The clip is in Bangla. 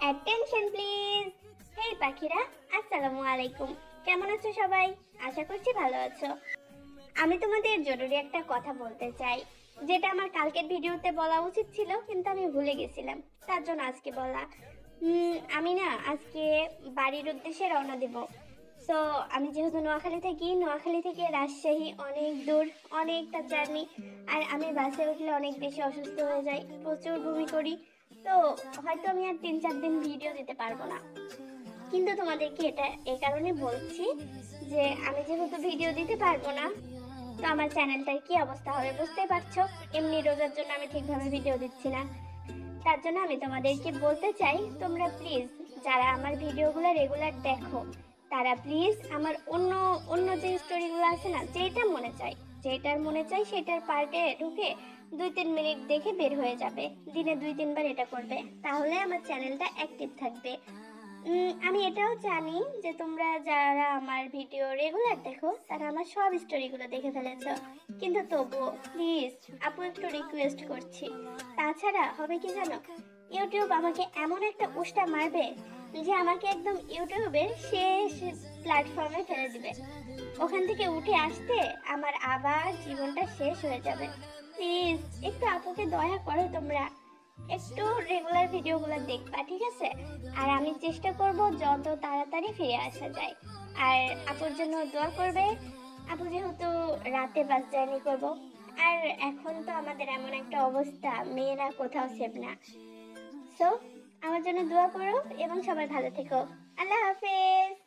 Attention please. হেই পাখিরা, আসসালামু আলাইকুম। কেমন আছো সবাই? আশা করছি ভালো আছো। আমি তোমাদের জরুরি একটা কথা বলতে চাই, যেটা আমার কালকের ভিডিওতে বলা উচিত ছিল, কিন্তু আমি ভুলে গেছিলাম। তার জন্য আজকে বলা। আমি না আজকে বাড়ির উদ্দেশ্যে রওনা দেব। সো আমি যেহেতু নোয়াখালী থেকে রাজশাহী অনেক দূর, অনেকটা জার্নি। আর আমি বাসে উঠলে অনেক বেশি অসুস্থ হয়ে যাই, প্রচুর বমি করি। তো হয়তো আমি আর 3-4 দিন ভিডিও দিতে পারবো না। কিন্তু তোমাদেরকে এটা এই কারণে বলছি যে আমি যেহেতু ভিডিও দিতে পারবো না, তো আমার চ্যানেলটার কি অবস্থা হবে বুঝতেই পারছো। এমনি রোজার জন্য আমি ঠিকভাবে ভিডিও দিচ্ছি না। তার জন্য আমি তোমাদেরকে বলতে চাই, তোমরা প্লিজ যারা আমার ভিডিওগুলো রেগুলার দেখো, তারা প্লিজ আমার অন্য অন্য যে স্টোরিগুলো আছে না, যেটার মনে চাই সেটার পার্টে ঢুকে 2-3 মিনিট দেখে বের হয়ে যাবে। দিনে 2-3 বার এটা করবে, তাহলে আমার চ্যানেলটা অ্যাক্টিভ থাকবে। আমি এটাও জানি যে তোমরা যারা আমার ভিডিও রেগুলার দেখো, তারা আমার সব স্টোরিগুলো দেখে ফেলেছো। কিন্তু তবুও প্লিজ আপু, একটু রিকোয়েস্ট করছি। তাছাড়া হবে কি জানো, ইউটিউব আমাকে এমন একটা উষ্টা মারবে যে আমাকে একদম ইউটিউবের শেষ প্ল্যাটফর্মে ফেলে দিবে। ওখান থেকে উঠে আসতে আমার আবার জীবনটা শেষ হয়ে যাবে। প্লিজ একটু আপুকে দয়া করো তোমরা, একটু রেগুলার ভিডিওগুলো দেখবা, ঠিক আছে? আর আমি চেষ্টা করব যত তাড়াতাড়ি ফিরে আসা যায়। আর আপুর জন্য দোয়া করবে। আপু যেহেতু রাতে বাস জার্নি করব, আর এখন তো আমাদের এমন একটা অবস্থা, মেয়েরা কোথাও সেফ না। সো আমার জন্য দোয়া করো এবং সবাই ভালো থেকো। আল্লাহ হাফেজ।